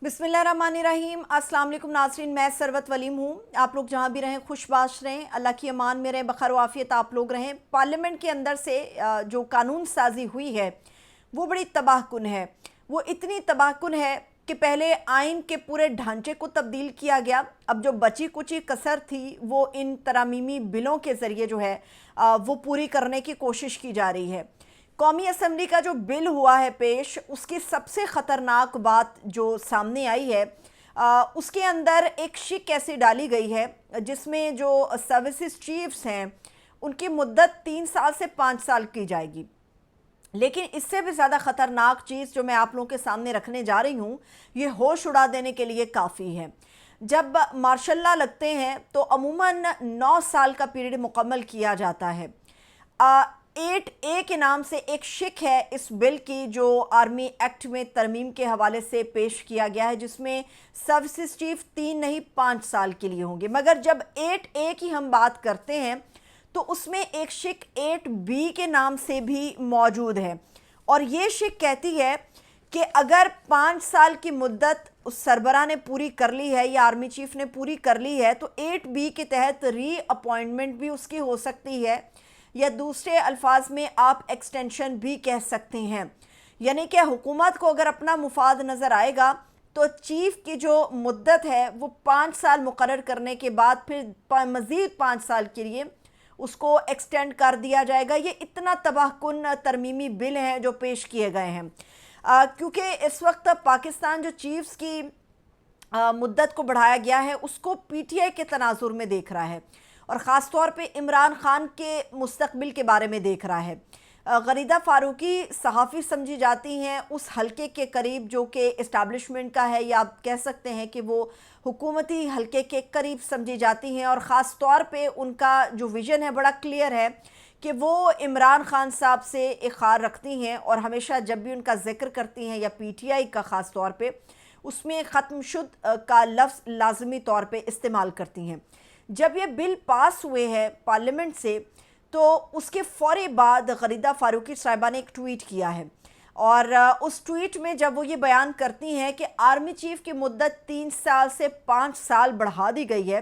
बिस्मिल्लाहिर्रहमानिर्रहीम। अस्सलाम वालेकुम नाज़रीन, मैं सरवत वलीम हूँ। आप लोग जहाँ भी रहें खुशबाश रहें, अल्लाह की अमान में रहें, बखैर आफियत आप लोग रहें। पार्लियामेंट के अंदर से जो कानून साजी हुई है वो बड़ी तबाहकुन है। वो इतनी तबाहकुन है कि पहले आइन के पूरे ढांचे को तब्दील किया गया। अब जो बची कुची कसर थी वो इन तरामीमी बिलों के ज़रिए जो है वो पूरी करने की कोशिश की जा रही है। कौमी असम्बली का जो बिल हुआ है पेश, उसकी सबसे ख़तरनाक बात जो सामने आई है उसके अंदर एक शिक ऐसी डाली गई है जिसमें जो सर्विसेज चीफ्स हैं उनकी मुद्दत 3 साल से 5 साल की जाएगी। लेकिन इससे भी ज़्यादा ख़तरनाक चीज़ जो मैं आप लोगों के सामने रखने जा रही हूँ, ये होश उड़ा देने के लिए काफ़ी है। जब मार्शल लॉ लगते हैं तो अमूमन 9 साल का पीरियड मुकम्मल किया जाता है। 8A के नाम से एक शिक है इस बिल की जो आर्मी एक्ट में तरमीम के हवाले से पेश किया गया है, जिसमें सर्विसेज चीफ 3 नहीं 5 साल के लिए होंगे। मगर जब 8A की हम बात करते हैं तो उसमें एक शिक 8B के नाम से भी मौजूद है, और ये शिक कहती है कि अगर 5 साल की मुद्दत उस सरबरा ने पूरी कर ली है या आर्मी चीफ ने पूरी कर ली है तो 8B के तहत री अपॉइंटमेंट भी उसकी हो सकती है, या दूसरे अल्फाज में आप एक्सटेंशन भी कह सकते हैं। यानी कि हुकूमत को अगर अपना मुफाद नज़र आएगा तो चीफ की जो मुद्दत है वो 5 साल मुकर्रर करने के बाद फिर मज़ीद 5 साल के लिए उसको एक्सटेंड कर दिया जाएगा। ये इतना तबाहकुन तरमीमी बिल हैं जो पेश किए गए हैं, क्योंकि इस वक्त पाकिस्तान जो चीफ्स की मुद्दत को बढ़ाया गया है उसको PTI के तनाजुर में देख रहा है, और ख़ास तौर पे इमरान खान के मुस्तकबिल के बारे में देख रहा है। गरीदा फ़ारूकी सहाफ़ी समझी जाती हैं उस हलके के करीब जो कि इस्टेब्लिशमेंट का है, या आप कह सकते हैं कि वो हुकूमती हलके के करीब समझी जाती हैं, और ख़ास तौर पे उनका जो विज़न है बड़ा क्लियर है कि वो इमरान खान साहब से इख़ार रखती हैं, और हमेशा जब भी उनका ज़िक्र करती हैं या PTI का ख़ास तौर पे उसमें ख़त्मशुद का लफ्ज़ लाजमी तौर पे इस्तेमाल करती हैं। जब ये बिल पास हुए हैं पार्लियामेंट से तो उसके फ़ौरी बाद गरीदा फ़ारूकी साहिबा ने एक ट्वीट किया है, और उस ट्वीट में जब वो ये बयान करती हैं कि आर्मी चीफ की मुद्दत 3 साल से 5 साल बढ़ा दी गई है,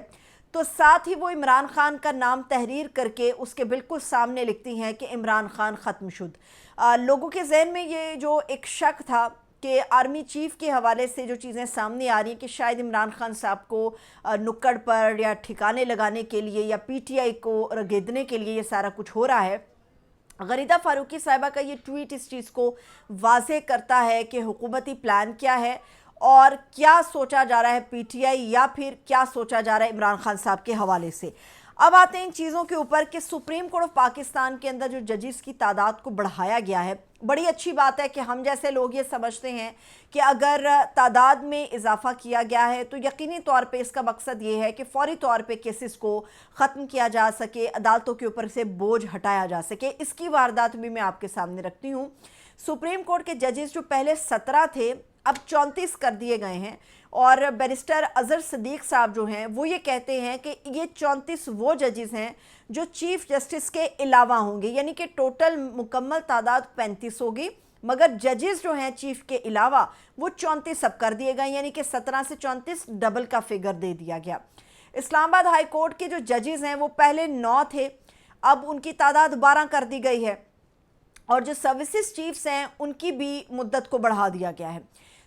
तो साथ ही वो इमरान खान का नाम तहरीर करके उसके बिल्कुल सामने लिखती हैं कि इमरान खान ख़त्मशुद। लोगों के जहन में ये जो एक शक था कि आर्मी चीफ के हवाले से जो चीज़ें सामने आ रही हैं कि शायद इमरान खान साहब को नुक्कड़ पर या ठिकाने लगाने के लिए या PTI को रगेदने के लिए ये सारा कुछ हो रहा है। गरीदा फ़ारूकी साहिबा का ये ट्वीट इस चीज़ को वाज़े करता है कि हुकूमती प्लान क्या है और क्या सोचा जा रहा है PTI, या फिर क्या सोचा जा रहा है इमरान खान साहब के हवाले से। अब आते हैं इन चीज़ों के ऊपर कि सुप्रीम कोर्ट ऑफ पाकिस्तान के अंदर जो जजेस की तादाद को बढ़ाया गया है, बड़ी अच्छी बात है कि हम जैसे लोग ये समझते हैं कि अगर तादाद में इजाफा किया गया है तो यकीनी तौर पे इसका मकसद ये है कि फौरी तौर पे केसेस को ख़त्म किया जा सके, अदालतों के ऊपर से बोझ हटाया जा सके। इसकी वारदात भी मैं आपके सामने रखती हूँ। सुप्रीम कोर्ट के जजेस जो पहले 17 थे अब 34 कर दिए गए हैं, और बैरिस्टर अज़हर सिद्दीक़ साहब जो हैं वो ये कहते हैं कि ये 34 वो जजेस हैं जो चीफ जस्टिस के अलावा होंगे, यानी कि टोटल मुकम्मल तादाद 35 होगी, मगर जजेस जो हैं चीफ के अलावा वो 34 अब कर दिए गए, यानी कि 17 से 34 डबल का फिगर दे दिया गया। इस्लामाबाद हाई कोर्ट के जो जजेस हैं वो पहले 9 थे, अब उनकी तादाद 12 कर दी गई है, और जो सर्विसेज चीफ्स हैं उनकी भी मुद्दत को बढ़ा दिया गया है।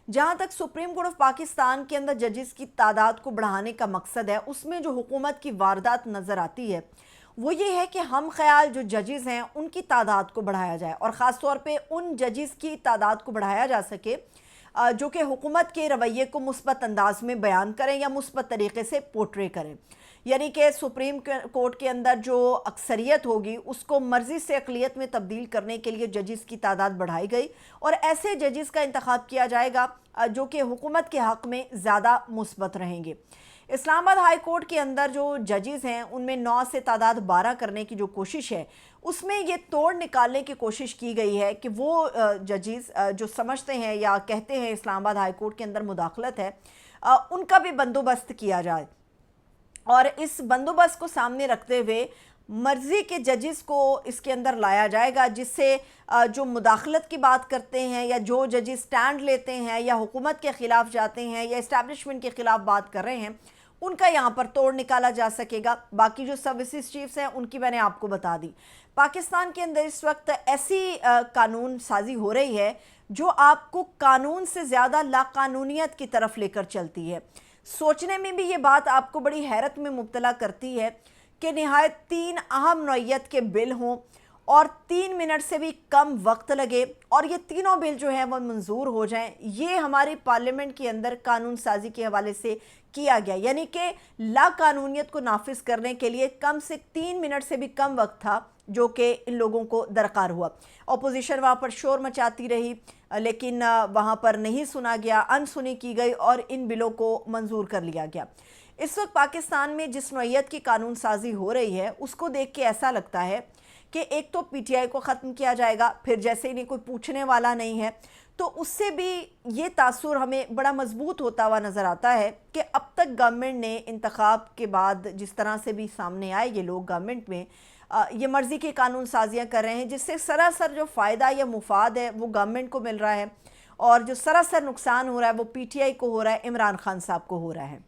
जहाँ तक सुप्रीम कोर्ट ऑफ पाकिस्तान के अंदर जजेस की तादाद को बढ़ाने का मकसद है, उसमें जो हुकूमत की वारदात नज़र आती है वो ये है कि हम ख्याल जो जजेस हैं उनकी तादाद को बढ़ाया जाए, और ख़ास तौर पे उन जजेस की तादाद को बढ़ाया जा सके जो कि हुकूमत के रवैये को मुस्बत अंदाज में बयान करें या मुस्बत तरीके से पोर्ट्रे करें। यानी कि सुप्रीम कोर्ट के अंदर जो अक्सरियत होगी उसको मर्ज़ी से अक़लियत में तब्दील करने के लिए जजेस की तादाद बढ़ाई गई, और ऐसे जजेस का इंतखाब किया जाएगा जो कि हुकूमत के हक़ में ज़्यादा मुस्बत रहेंगे। इस्लामाबाद हाई कोर्ट के अंदर जो जजेस हैं उनमें 9 से तादाद 12 करने की जो कोशिश है उसमें ये तोड़ निकालने की कोशिश की गई है कि वो जजेस जो समझते हैं या कहते हैं इस्लामाबाद हाई कोर्ट के अंदर मुदाखलत है उनका भी बंदोबस्त किया जाए, और इस बंदोबस्त को सामने रखते हुए मर्ज़ी के जजेस को इसके अंदर लाया जाएगा, जिससे जो मुदाखलत की बात करते हैं या जो जजेस स्टैंड लेते हैं या हुकूमत के ख़िलाफ़ जाते हैं या इस्टेब्लिशमेंट के ख़िलाफ़ बात कर रहे हैं, उनका यहाँ पर तोड़ निकाला जा सकेगा। बाकी जो सर्विसेज चीफ्स हैं उनकी मैंने आपको बता दी। पाकिस्तान के अंदर इस वक्त ऐसी कानून साजी हो रही है जो आपको कानून से ज़्यादा लाकानूनियत की तरफ लेकर चलती है। सोचने में भी ये बात आपको बड़ी हैरत में मुब्तला करती है कि निहायत 3 अहम नौइयत के बिल हों और 3 मिनट से भी कम वक्त लगे और ये तीनों बिल जो हैं वो मंजूर हो जाएं। ये हमारी पार्लियामेंट के अंदर कानून साजी के हवाले से किया गया, यानी कि लाकानूनियत को नाफिज करने के लिए कम से 3 मिनट से भी कम वक्त था जो कि इन लोगों को दरकार हुआ। अपोजिशन वहाँ पर शोर मचाती रही, लेकिन वहाँ पर नहीं सुना गया, अनसुनी की गई और इन बिलों को मंजूर कर लिया गया। इस वक्त पाकिस्तान में जिस नौइयत की कानून साजी हो रही है उसको देख के ऐसा लगता है कि एक तो पीटीआई को ख़त्म किया जाएगा, फिर जैसे इन्हें कोई पूछने वाला नहीं है तो उससे भी ये तासुर हमें बड़ा मजबूत होता हुआ नज़र आता है कि अब तक गवर्नमेंट ने इंतखाब के बाद जिस तरह से भी सामने आए ये लोग गवर्नमेंट में ये मर्ज़ी की कानून साजियाँ कर रहे हैं, जिससे सरासर जो फ़ायदा या मुफाद है वो गवर्नमेंट को मिल रहा है और जो सरासर नुकसान हो रहा है वो पीटीआई को हो रहा है, इमरान खान साहब को हो रहा है।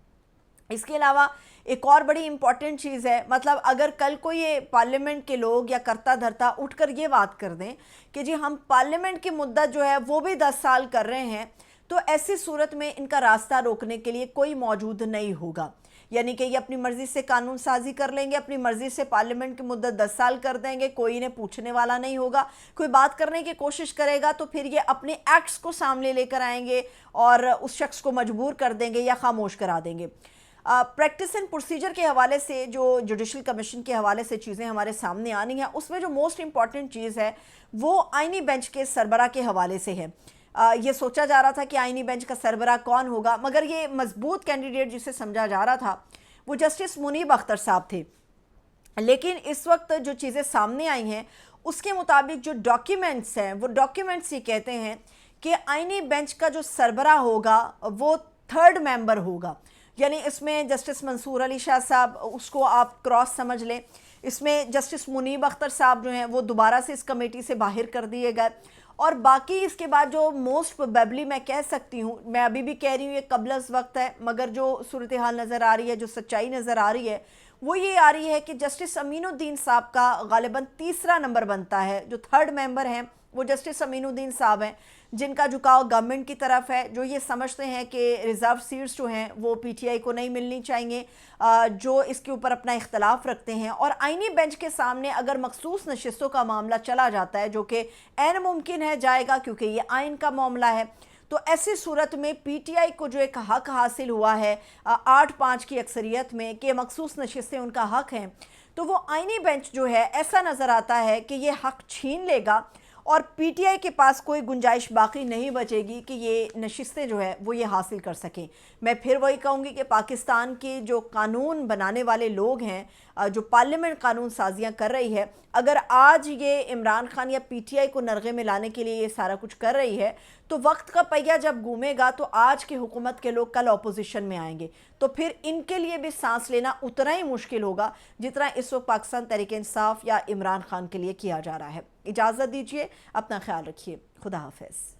इसके अलावा एक और बड़ी इम्पॉर्टेंट चीज़ है, मतलब अगर कल को ये पार्लियामेंट के लोग या करता धरता उठकर ये बात कर दें कि जी हम पार्लियामेंट की मुद्दत जो है वो भी 10 साल कर रहे हैं, तो ऐसी सूरत में इनका रास्ता रोकने के लिए कोई मौजूद नहीं होगा। यानी कि ये अपनी मर्ज़ी से कानून साजी कर लेंगे, अपनी मर्ज़ी से पार्लियामेंट की मुद्दत 10 साल कर देंगे, कोई इन्हें पूछने वाला नहीं होगा। कोई बात करने की कोशिश करेगा तो फिर ये अपने एक्ट्स को सामने लेकर आएंगे और उस शख्स को मजबूर कर देंगे या खामोश करा देंगे। प्रैक्टिस एंड प्रोसीजर के हवाले से जो जुडिशल कमीशन के हवाले से चीज़ें हमारे सामने आनी हैं, उसमें जो मोस्ट इम्पॉर्टेंट चीज़ है वो आइनी बेंच के सरबरा के हवाले से है। ये सोचा जा रहा था कि आइनी बेंच का सरबरा कौन होगा, मगर ये मजबूत कैंडिडेट जिसे समझा जा रहा था वो जस्टिस मुनीब अख्तर साहब थे। लेकिन इस वक्त जो चीज़ें सामने आई हैं उसके मुताबिक जो डॉक्यूमेंट्स हैं वो डॉक्यूमेंट्स ये कहते हैं कि आइनी बेंच का जो सरबरा होगा वो 3rd मेंबर होगा। यानी इसमें जस्टिस मंसूर अली शाह साहब, उसको आप क्रॉस समझ लें, इसमें जस्टिस मुनीब अख्तर साहब जो हैं वो दोबारा से इस कमेटी से बाहर कर दिए गए और बाकी इसके बाद जो मोस्ट प्रोबेबली मैं कह सकती हूँ, मैं अभी भी कह रही हूँ ये कबल वक्त है, मगर जो सूरत हाल नज़र आ रही है, जो सच्चाई नज़र आ रही है वो ये आ रही है कि जस्टिस अमीनुद्दीन साहब का गालिबन 3रा नंबर बनता है। जो 3rd मेंबर हैं वो जस्टिस अमीनुद्दीन साहब हैं, जिनका झुकाव गवर्नमेंट की तरफ है, जो ये समझते हैं कि रिज़र्व सीट्स जो हैं वो पीटीआई को नहीं मिलनी चाहिए, जो इसके ऊपर अपना इख्तलाफ रखते हैं। और आइनी बेंच के सामने अगर मखसूस नशिस्तों का मामला चला जाता है, जो कि ऐन मुमकिन है जाएगा क्योंकि ये आइन का मामला है, तो ऐसी सूरत में पीटीआई को जो एक हक हासिल हुआ है 8-5 की अक्सरियत में कि मखसूस नशिस्तें उनका हक हैं, तो वो आइनी बेंच जो है ऐसा नज़र आता है कि ये हक छीन लेगा और पीटीआई के पास कोई गुंजाइश बाकी नहीं बचेगी कि ये नशिस्तें जो है वो ये हासिल कर सकें। मैं फिर वही कहूँगी कि पाकिस्तान के जो कानून बनाने वाले लोग हैं, जो पार्लियामेंट कानून साजियाँ कर रही है, अगर आज ये इमरान खान या पीटीआई को नरगे में लाने के लिए ये सारा कुछ कर रही है तो वक्त का पहिया जब घूमेगा तो आज की हुकूमत के लोग कल अपोजिशन में आएंगे, तो फिर इनके लिए भी सांस लेना उतना ही मुश्किल होगा जितना इस वक्त पाकिस्तान तहरीक इंसाफ या इमरान खान के लिए किया जा रहा है। इजाज़त दीजिए, अपना ख्याल रखिए, खुदा हाफिज़।